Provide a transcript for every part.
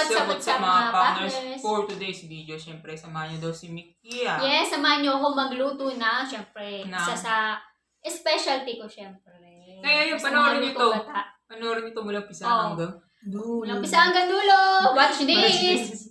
what's up mga partners? For today's video, syempre, samahan niyo daw si Mikia. Yes, samahan niyo ako magluto na, syempre. Isa sa specialty ko, syempre. Kaya yun, panoorin niyo to. Panoorin niyo to mula pisa hanggang dulo. Mula pisa hanggang dulo. Watch this!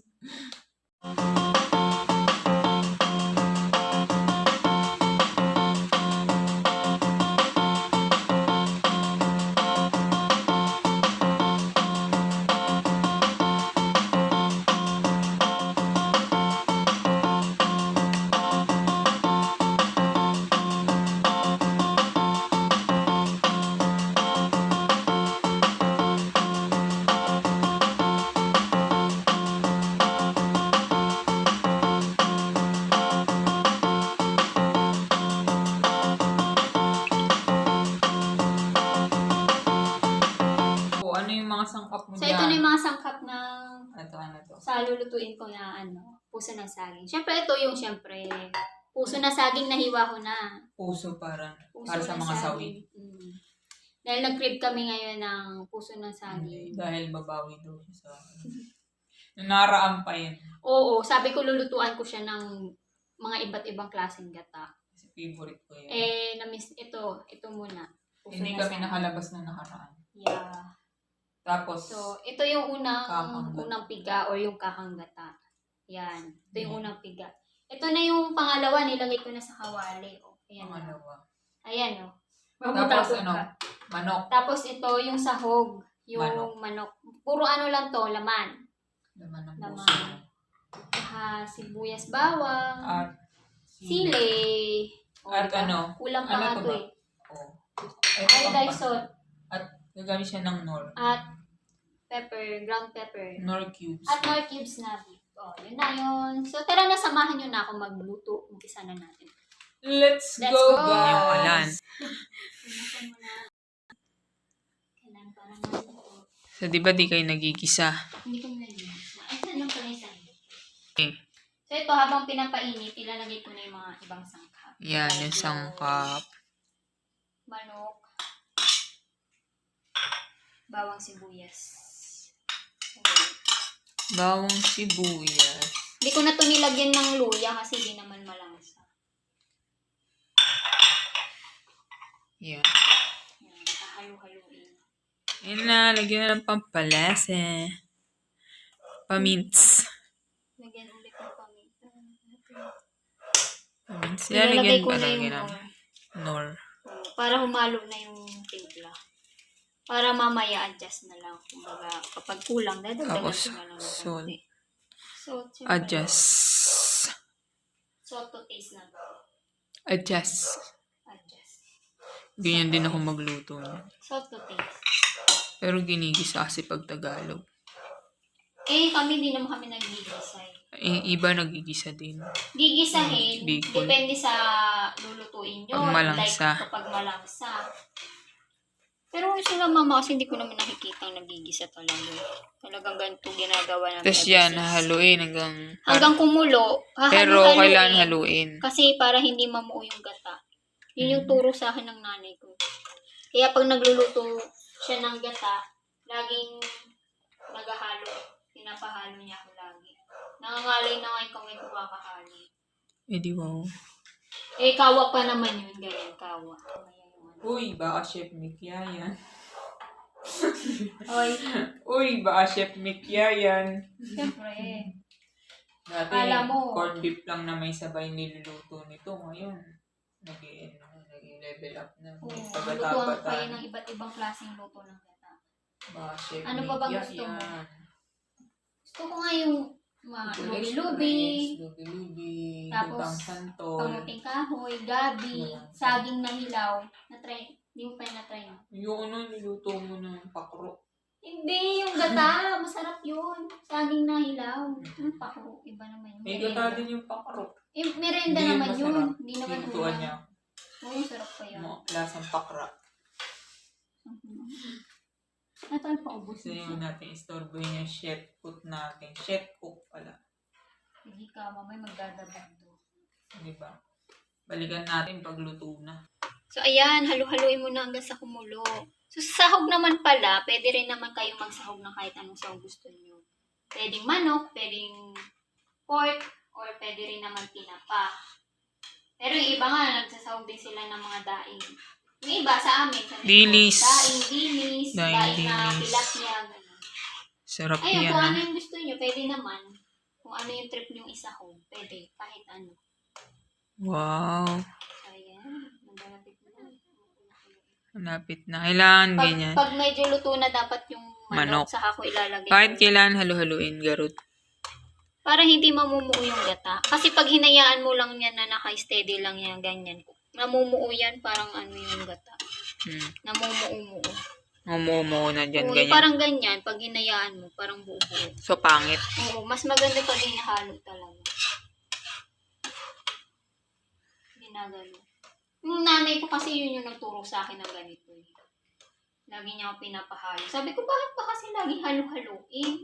Sangkap mo so, ito na yung mga sangkap ng ano to? Sa lulutuin ko na puso ng saging. Siyempre, ito yung puso na saging na hiwa ko na. Puso para sa mga sawi. Dahil nag-crib kami ngayon ng puso ng saging. Dahil babawi daw siya sa naraan pa yun. Oo, sabi ko lulutuan ko siya ng mga iba't ibang klaseng gata. Kasi favorite ko yun. Na-miss ito muna. Hindi kami nakalabas na nakaraan. Yeah. Tapos, so, ito yung unang piga or yung kahanggata. Yan. Ito yung unang piga. Ito na yung pangalawa, nilagay ko na sa kawali. Ayan. Pangalawa. Ayan, o. Tapos, manok. Tapos, ito yung sahog. Yung manok. Puro lang to, laman. Laman ng puso. Sibuyas, bawang. At sili. At Kulang pa nga to eh. Iodized salt. Gagamit siya ng Knorr. At pepper, ground pepper. Knorr cubes. At Knorr cubes na beef. Yun na yun. So, tara na, samahan nyo na ako magluto. Umpisa na natin. Let's go, guys! So, di ba di kayo nagigisa? Hindi ko nagigisa. Ay, saan lang pala isa? Okay. So, ito, habang pinapainit, ilalagay ko na yung mga ibang sangkap. Yan, yung sangkap. Manok. Bawang sibuyas. Bawang sibuyas. Hindi ko na ito nilagyan ng luya kasi di naman malangsa. Yan. Yan, hahalu-haluin. Yan na, lagyan na ng pampalasa. Pamints. Lagyan ulit ng pamints. Pamints. Yan, lagyan ko na yung Knorr. Para humalo na yung timpla. Para mamaya adjust na lang. Kumbaga, kapag kulang, dadagdagan ko na lang. Salt. Adjust. Salt to taste na ba? Adjust. Ganyan din ako magluto niya. Salt to taste. Pero ginigisa kasi pag Tagalog. Kami din naman kami nagigisa. Iba nagigisa din. Gigisahin. Depende sa lulutuin nyo. Pag malangsa. Like kapag malangsa. Pero sila mama kasi hindi ko naman nakikita ang nagigisa talaga. Talagang ganito ginagawa namin. Tapos yan, haluin hanggang kumulo. Pero kailangan haluin. Kasi para hindi mamuo yung gata. Yun yung turo sa akin ng nanay ko. Kaya pag nagluluto siya ng gata, laging naghahalo. Pinapahalo niya ako lagi. Nangangalay na nga yung kamay ko kakahali. Di wow. Kawa pa naman yun. Ganyan, kawa. Uy, baka Chef Mikia yan. Uy, baka Chef Mikia yan. Siyempre. Dati, corned beef lang na may sabay niluluto nito. Ngayon, nag-level up na. Lutuan pa yun ng iba't ibang klaseng luto ng gata. Baka Chef ano pa bang gusto mo? Gusto ko nga yung lubi-lubi. Tapos, kamuting kahoy, gabi, saging na hilaw. Na-try. Hindi mo pa yung na-try, no? Yung niluto mo ng pakro. Hindi, yung gata. Masarap yun. Saging na hilaw. Yung pakro. Iba naman yun. May gata din yung pakro. Merenda naman yun. Hindi naman lutuan niya. Masarap pa yun. Lasang pakra. Ito ang paubos. Gusto nyo natin istorbo yung chef cook natin. Chef cook pala. Hindi ka, mamay magdadabag doon. Diba? Balikan natin pagluto na. So, ayan. Halu-haluin mo na hanggang sa kumulo. So, sa sahog naman pala, pwede rin naman kayo magsahog ng kahit anong sahog gusto niyo. Pwedeng manok, pwedeng pork, or pwede rin naman tinapa. Pero yung iba nga, nagsasawag din sila ng mga daing. Yung iba sa amin, sa Dilis. daing dilis, daing na dilis. tilapia, gano'n. Sarap Ayun, yan kung ah. ano yung gusto nyo, pwede naman. Kung ano yung trip nyo isahog, pwede, kahit ano. Wow. Ayan, maglalapit na. Malapit na. Kailangan ganyan. Pag medyo luto na dapat yung manok, Manok. saka ko ilalagay. Bakit kailangan halu-haluin, Garut? Para hindi mamumuo yung gata. Kasi pag hinayaan mo lang yan na naka-steady lang yan, ganyan. Namumuo yan, parang ano yung gata. Namumuo-muo. Mumuo na dyan, Oo, ganyan. parang ganyan, pag hinayaan mo, parang buo-buo. So, pangit. Oo, mas maganda pag hinahalo talaga. Ginagano. Yung nanay ko kasi yun yung nagturo sa akin ng ganito. Lagi niya ako pinapahalo. Sabi ko, bakit ba kasi lagi halo-haluin?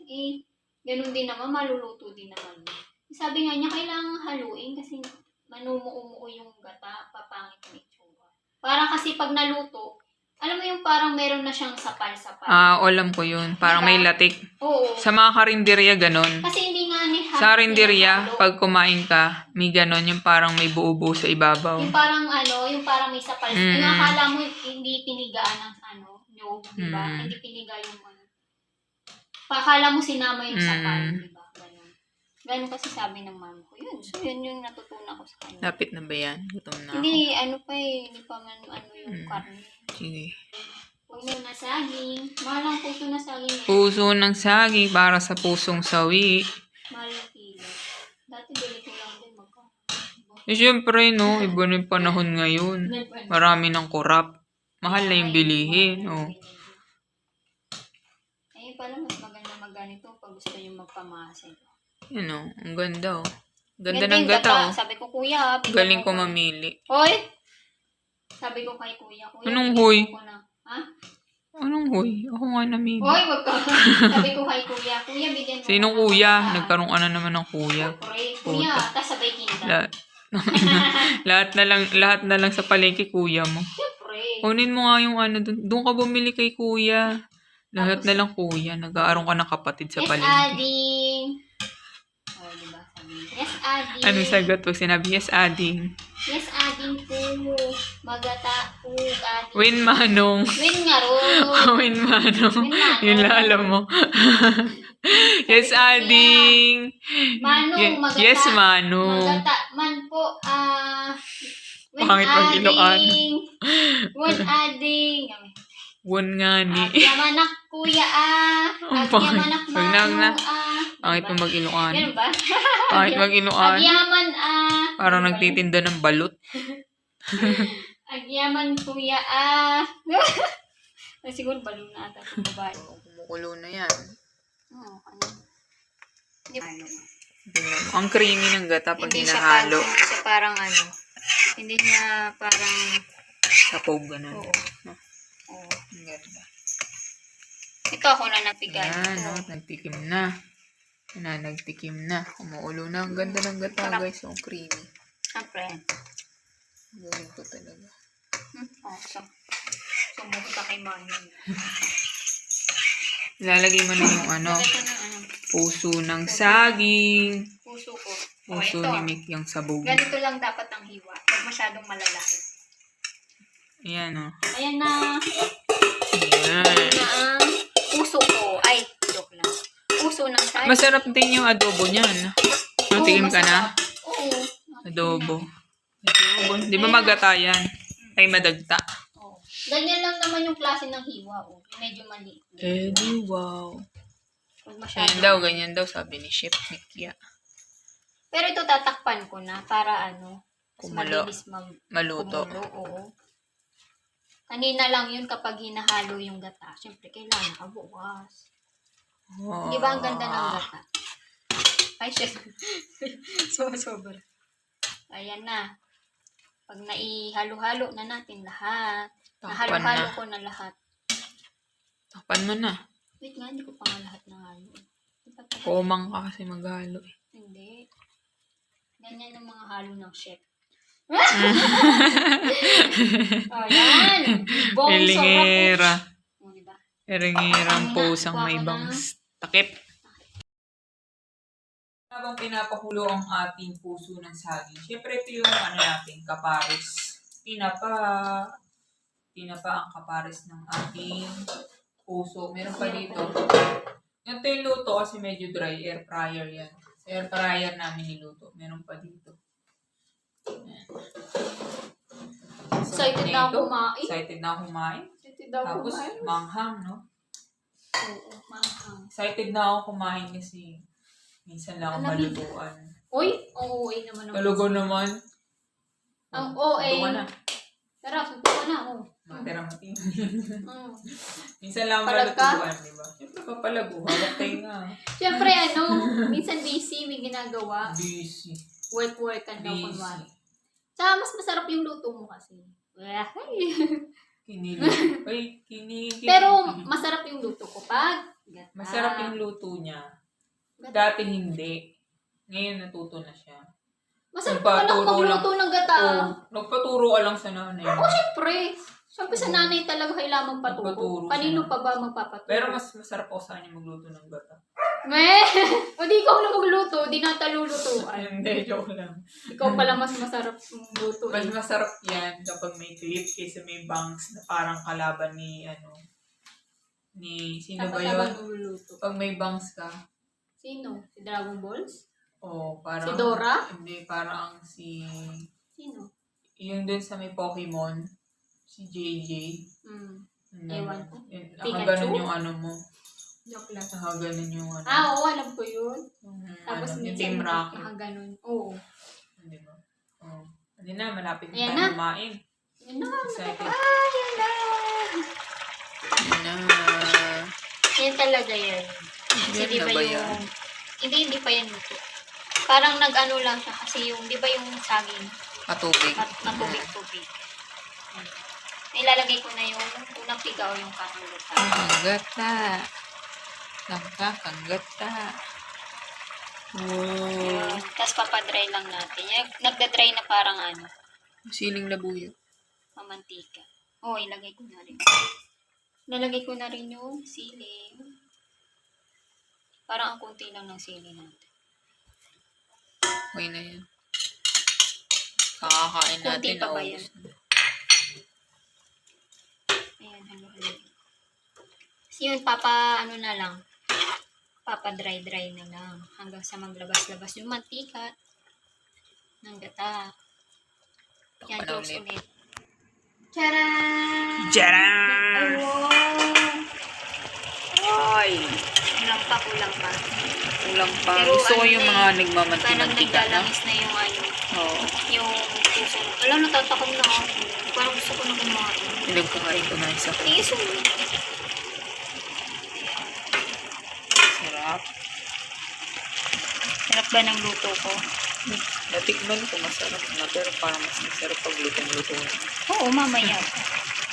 Ganun din naman, maluluto din naman. Sabi nga niya, kailangan haluin kasi manumuo yung gata, papangit yung itsura. Parang kasi pag naluto, alam mo yung parang meron na siyang sapal-sapal. Alam ko yun. Parang diba? may latik. Oo. Sa mga karinderya, ganon. Kasi hindi nga ni Sa karinderya, pag kumain ka, may ganon yung parang may buo-buo sa ibabaw. yung parang yung parang may sapal. Yung akala mo hindi pinigaan ng nyog, di ba? Hindi piniga yung pakala mo sinama yung sapal, di ba? Ganun kasi sabi ng mama ko. Yun. So, yun yung natutunan ko sa kanya. Lapit na ba yan? Gutom na ako. Hindi, hindi pa man yung karne. Sige. Huwag mo na saging. Mahal ang puso na saging. Puso ng saging para sa pusong sawi. Mahal yung kilo. Dati bili ko lang din Siyempre, no? Iba na yung panahon ngayon. Marami ng kurap. Mahal na yung bilihin. Oh. Ayun pala, mas maganda magganito pag gusto nyo magpamasa. Yun o, ang ganda oh. Ganda ng gata oh. Sabi ko, kuya. Galing ko mamili. Hoy! Sabi ko kay kuya. Anong hoy? Ha? Anong hoy? Ako nga namili. Hoy, wag ka. Sabi ko kay kuya. Kuya, bigyan mo. Sinong kuya? Nagkaroon ka na naman ng kuya. Kuya, tas sabay kinda. Lahat na lang sa palengke kuya mo. Siyempre. Kunin mo nga yung ano dun. Doon ka bumili kay kuya. Lahat na lang kuya. Nag-aaroon ka ng kapatid sa palengke. Yes, ading. Oh, diba? Sabi, yes, ading. Anong sagot pag sinabi, yes, ading? Yes, ading po. Magata po, ading. Win manong. Win nga ro. Win manong. Win manong. Yun lang alam mo. Yes, ading. Manong, magata. Yes, manong. Magata man po, Pangit mag-Iloan. Win ading. Won nga ni. Agyamanak kuya Agyamanak manong Pangit mo mag-Iloan. Ganun ba? Pangit mag-Iloan. Agyaman Parang nagtitinda ng balot. Agyaman kuya siguro balon na ata sa babae. Kumukulo na yan. Oo, ano? Ang creamy ng gata pag Hindi hinahalo. Hindi siya parang hindi niya parang Sapog, ganun. oo. Oo. Ang ganda. Ito ako na napigan. Yan, no? Nagtikim na. Nagtikim na. Umuulo na. Ang ganda ng gata, guys. Ang creamy. Siyempre. Galing to talaga. Sumusta kay Mami. Lalagay mo na yung puso ng saging. Puso ko. Puso ito. ni Mick yung sabog. Ganito lang dapat ang hiwa. Huwag masyadong malalaki. Ayan, o. Ayan na. Ayan. Ayan na ang puso ko. Ay, joke lang. Puso ng saging. Masarap din yung adobo niyan. Tikim ka na? Oo. Adobo. Di ba magata yan? Ay, madagta. Oo. Ganyan lang naman yung klase ng hiwa. Medyo maliit. Wow. Huwag masyadong. Ganyan daw, sabi ni Chef Nikya. Pero ito tatakpan ko na para mas mabilis Maluto. kumulo. Oo. Kanina lang yun kapag hinahalo yung gata. Siyempre, kailangan nakabukas. Oh. Di ba ang ganda ng gata? Ay, shit. Sobra. Ayan na. Pag naihalo-halo na natin lahat. Nahalo-halo ko na lahat. Takpan mo na. Wait nga, hindi ko pa nga lahat nahalo. Kumang ka kasi maghalo eh. Hindi. Ganyan yung mga halo ng chef. Yan! Elingera. O, diba? Elingera ang pusang may bangs takip. Habang pinapakulo ang ating puso ng saging, syempre ito yung natin, kapares. Tinapa ang kapares ng ating puso. Meron pa dito. Yung ito yung luto kasi medyo dry, air fryer yan. Sa air fryer namin niluto. Meron pa dito. Ayan. Excited na ako kumain. Excited na ako kumain. Excited na ako Tapos, kumain. manghang, no? Oo, manghang. Excited na ako kumain kasi minsan lang ako malutuan. Uy, oo, naman. Talaga naman. Ang OA. Ito ka na. Tara, sunto ka na. Oh. Matirang matin. Mm. Minsan lang ako Palag ka? malutuan, di ba? Siyempre papalago. Hawak tayo nga. Siyempre, minsan busy, may ginagawa. Busy. Work-workan daw Busy. kunwari. Tsaka mas masarap yung luto mo kasi. Kinilig. Ay, kinilig. Pero masarap yung luto ko pag gata. Masarap yung luto niya. Gata. Dati hindi. Ngayon natuto na siya. Masarap ka lang magluto ng gata. Oo. Nagpaturo ka lang sa nanay. Oo, syempre. Siyempre sa nanay talaga kailangan magpaturo. Magpaturo Kanino siya. pa ba magpapaturo? Pero mas masarap ako sa kanya magluto ng gata. O di ikaw na magluto, di nata lulutuan. Hindi, joke lang. Ikaw pala mas masarap yung luto. Mas masarap yan kapag may clip kaysa may bangs na parang kalaban ni sino ba yun? Luluto. Pag may bangs ka, Sino? Si Dragon Balls? parang... Si Dora? Hindi, parang Sino? yung dun sa may Pokemon, si JJ. Ewan ko. Hanggang ganun yung mo. Joke lang. Hanggang ganun yung Oo, alam ko yun. yung Tapos Team minsan, Rocket. ganun. Oo. Hindi ba? Oo. Hindi na, malapit na Ayan tayo na. kumain. Yan na. Excited. Yan na. Yan na. Yan talaga yan. Kasi Yan di na ba ba yung... yan? Hindi pa yan luto. Parang nag-ano lang siya kasi yung, di ba yung saging? Matubig. Matubig-tubig. Ilalagay ko na yung unang pigaw yung kakangluta. Kanggata. Nagkakanggata. Wow. Tapos papadry lang natin. Nagda-dry na parang Siling labuyo. mamantika. Ilagay ko na rin. Nalagay ko na rin yung siling. Parang ang kunti lang ng siling natin. Okay na yan. Kakakain Kunti natin. pa ba Naubos yan? na. Ayan, halo-halo. Kasi yun, na lang. Papa-dry-dry na lang. Hanggang sa maglabas-labas yung mantika ng gata. Yan, Ano close ulit? ulit. Tcharan! Tcharan! Ay, wow! Ay! Kulang pa. Kulang pa. Pero Gusto ko yung mga parang nagmamantika na. naglalangis na yung Oo. yung puso. Alam, natatakam na ako. Parang gusto ko na kumain. Pinagkakain ko na isa. Tiso. Sarap. Sarap ba ng luto ko? Natikman ko masarap na pero parang mas masarap pag lutong-luto na. Oo, mamaya.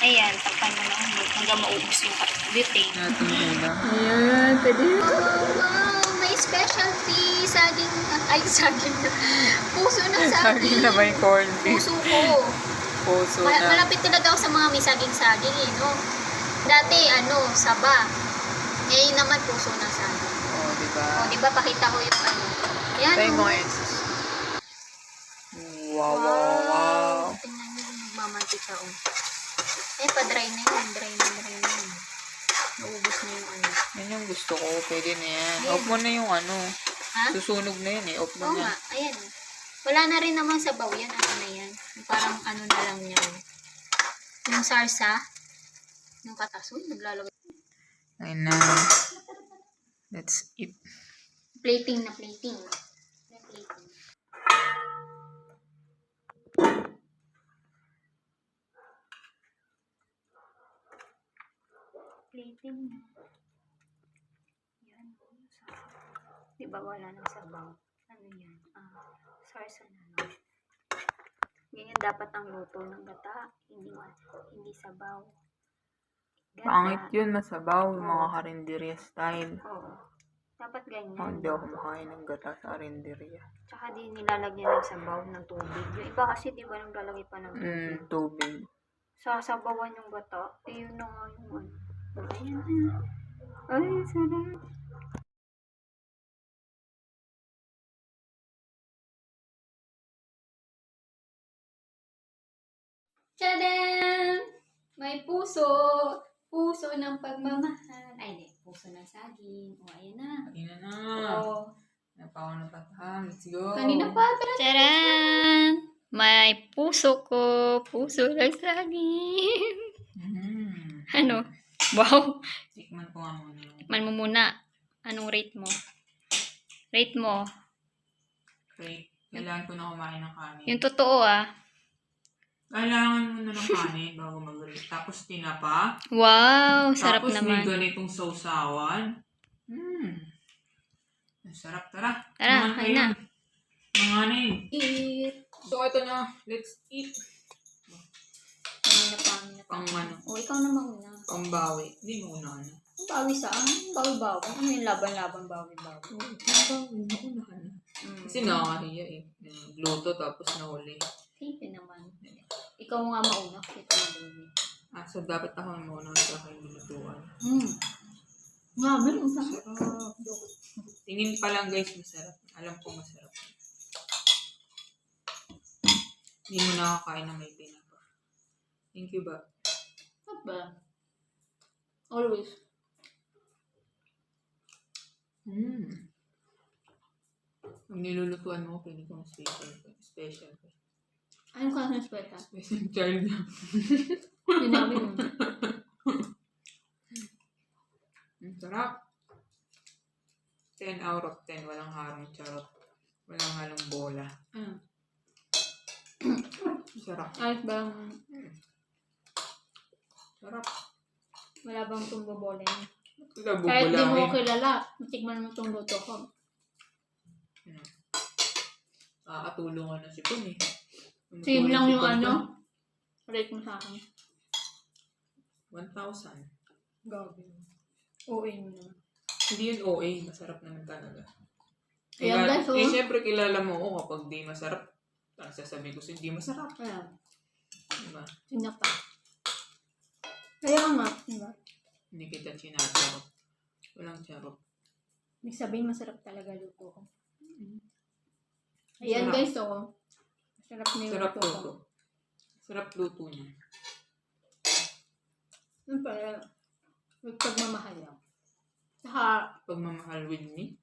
Ayan, takpan mo na hanggang maubos yung butane. Natin muna. Ayan, pwede. Wow, may specialty. Saging na. Puso na saging. Saging na ba yung corned beef? Puso ko. Puso na. Malapit talaga ako sa mga may saging-saging no? Dati, saba. Ngayon naman, puso na saging. Oo, diba? Diba, pakita ko yung Yan, Tayo mga ends. Wow. Tingnan nyo, nagmamantika pa-dry na yun. Dry na yun. Naubos na yung Yan yung gusto ko. Pwede na yan. Ayan. Off mo na yung Ha? Susunog na yan eh. Off mo Oo na. nga, ayan. Wala na rin naman sabaw yan. Na yan. Parang na lang yan. Yung sarsa. Yung katasoy, naglalagay. Ayun na. Let's eat. Plating. Yan. Diba wala nang sabaw? Ano yan? Sarsa na lang. Ganyan dapat ang luto ng gata. Hindi sabaw. Gata. Pangit yun, masabaw. Oo. Mga karinderya style. Oo. Dapat ganyan. Hindi ako kumakain ng gata sa karinderya. Tsaka di nilalagyan ng sabaw ng tubig. Yung iba kasi di ba naglalagay pa ng tubig. Tubig. Sasabawan yung gata. Yun na nga yung Ayan na. Ay, sarap. Tadam! May puso. Puso ng pagmamahal. Ay, hindi. Puso ng saging. O, ayan na. Kanina na. O, Napawa na patahang. Let's go. kanina pa. Tadam! May puso ko. Puso ng saging. Mm. Ano? Wow. Tikman ko nga muna. Tikman mo muna. Anong rate mo? Rate mo. Great. Kailangan ko na kumain ng kanin. Yung totoo ah. Kailangan mo na ng kanin bago mag-release. Tapos tinapa. Wow. Sarap Tapos may naman. ganitong sausawan. Ang sarap. Tara. Tara, Kumain kain na. kayo. Mga kanin. Eat. So, ito na. Let's eat. Kanina pa. Pang ano. O, ikaw na mauna. Pambawi. Hindi mo una na. Bawi saan? Bawi-bawi. Ano yung laban-laban bawi-bawi? Pambawi. Nauna na. Kasi nakakahiya eh. Luto tapos nahuli. Sige naman. Ikaw nga mauna. Ito na baby. So dapat ako ang mauna sa aking binutuan. Nga, meron sa Sarap. Tingin pa lang guys, masarap. Alam ko masarap. Hindi mo nakakain na may pinapa. Thank you ba? Not bad. Always. Pag nilulutuan mo, pwede kong special. Ano ka sa special? Special child na. Sinabi mo. Ang sarap. 10 out of 10. Walang harong charot. Walang halong bola. Sarap. Ayos ba? Sarap. Wala bang tumbobolin? Kahit Kahit di mo kilala, matikman mo itong luto ko. Nakakatulong na si Pun eh. Same lang yung ano. Rate mo sa akin. 1,000. Gabi. OA mo naman. Hindi yun OA. Masarap naman talaga. Ayan guys, oh. Siyempre kilala mo ako kapag di masarap. Sasabihin ko hindi masarap. Ayan. Diba? Sinapa. Kaya nga, diba? Hindi kita sinasarap. Walang charot. May sabihin masarap talaga luto ko. Ayan Sarap. guys, oh. Masarap na yung Sarap luto ko. luto. Sarap luto niya. Siyempre, may pagmamahal lang. Tsaka, Pagmamahal with me.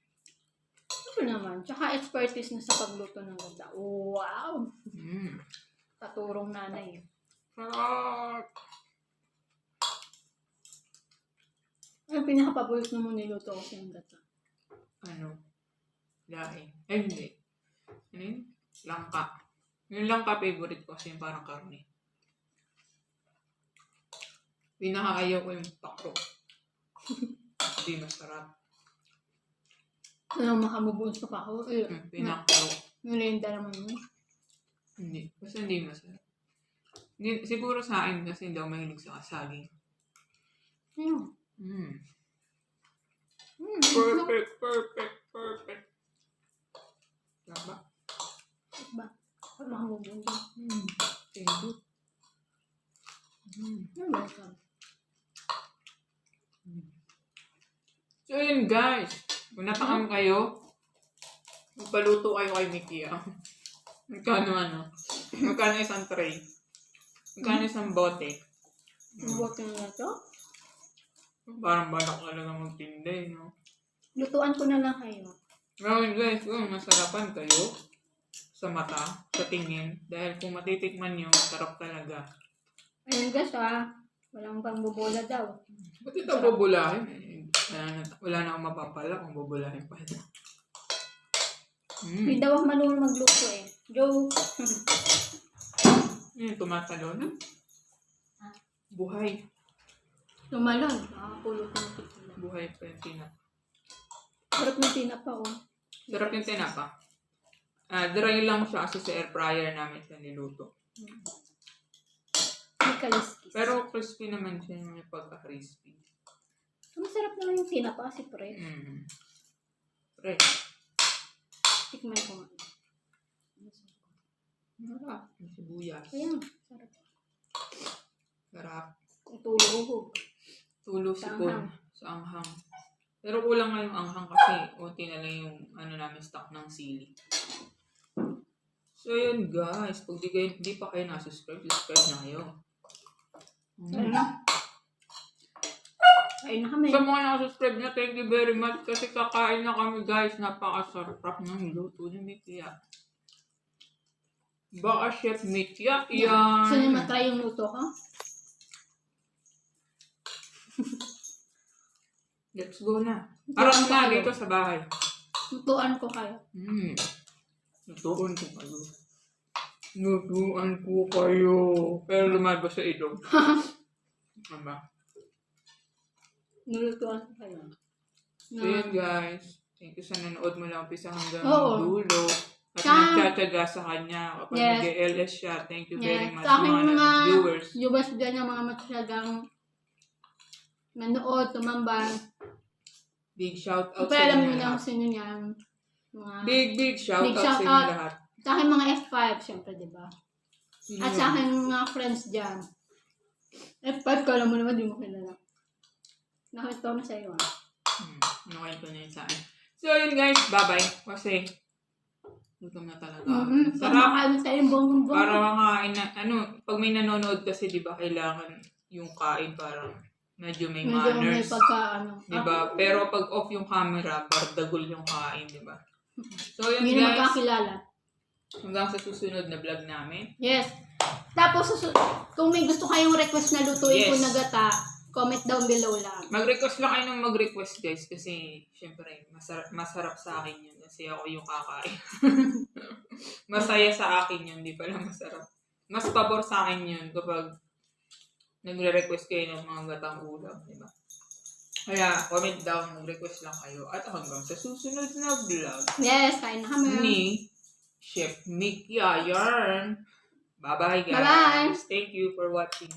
ito naman. Tsaka expertise na sa pagluto ng ganda. Wow! Taturong nanay. Sarap! Ano pinakapaborit mo niluto ko sa ganda? Ano? Laing. Hindi. Ano yun? Langka. Yung langka favorite ko kasi yung parang karne. Pinakaayaw ko yung pakro. Hindi masarap. Ano, makamubuns pa ako? Pinakro. Nilenda naman yun. Hindi. Basta hindi masarap. Hindi, siguro sa akin kasi hindi ako mahilig sa kasaging. Ayun. Perfect. Diba? Ba? Pag makamubuns. Thank you. You're welcome. So yun guys. Kung natakam kayo, magpaluto kayo kay Mickey. Magkano? Magkano isang tray? Magkano isang bote? Buwag na to? Parang balak talaga magtinda eh, no? Lutuan ko na lang kayo. Ngayon guys, kung masarapan kayo sa mata, sa tingin, dahil kung matitikman nyo, masarap talaga. Ayun guys walang pang bubola daw. Ba't ito bubulahin? Wala na akong mapapala kung bubulahin pa ito. Hindi daw ako marunong magluto eh. Joke. Yung tumatalo na. Buhay. Tumalon. Nakapulot ng pizza. Buhay pa yung tinapa. Sarap ng tinapa oh. Sarap yung tinapa. Dry lang siya kasi sa air fryer namin siya niluto. May kaliskis. Pero crispy naman siya yung pagka-crispy. Masarap naman yung tinapa kasi fresh. Fresh. Tikman ko nga. Sarap. May sibuyas. Ayan. Sarap. Sarap. Kung tulog. Tulo Sa sipon sa anghang. Pero kulang nga yung anghang kasi unti na lang yung namin stock ng sili. So, yun guys. Pag di pa kayo subscribe na kayo. Ayun na. Ayun na kami. Sa mga nakasubscribe na, thank you very much. Kasi kakain na kami guys. Napakasarap ng luto ni Mikia. Baka Chef Mikia yan. Gusto niyo matry yung luto ko? Let's go na. Parang na dito sa bahay. Lutuan ko kayo. Lutuan ko kayo. Lutuan ko kayo. Pero lumabas sa ilong. Diba? Nulutuan ko kayo. So yun guys. Thank you sa nanood mo lang umpisa hanggang Oo. dulo. At Sa- nagtsatsaga sa kanya kapag Yes. nag-LS siya. Thank you very Yes. much Sa aking mga viewers. viewers dyan yung mga matyagang manood, tumambang. Big shout out Pero sa alam inyo niyo na lahat. kung sino yan. Mga, Big shout Big out shout sa inyo out. lahat. sa akin mga F5, syempre, di ba? Sino At yun? sa akin mga friends dyan. F5 ko, alam mo naman, di mo kilala. Nakita ko na sa'yo, ah. Ano ko na yun sa akin. So yun guys, bye-bye. Kasi gutom na talaga. Sarap. Sarap. Makain tayo bong Para makain na, pag may nanonood kasi, di ba, kailangan yung kain parang medyo may Medyo may manners. pagka, Di ba? Pero pag off yung camera, bardagol yung kain, di ba? So yun Hindi na guys, magkakilala. hanggang sa susunod na vlog namin. Yes. Tapos, kung may gusto kayong request na lutuin ko Yes. na gata, comment down below lang. Mag-request lang kayo ng mag-request guys kasi syempre masarap sa akin yun kasi ako yung kakain. Masaya sa akin yun, di pala masarap. Mas pabor sa akin yun kapag nagre-request kayo ng mga gatang ulam, di ba? Kaya comment down, mag-request lang kayo at hanggang sa susunod na vlog Yes, kain na kami. ni Chef Mikia Yarn. Bye-bye guys. Bye-bye. Thank you for watching.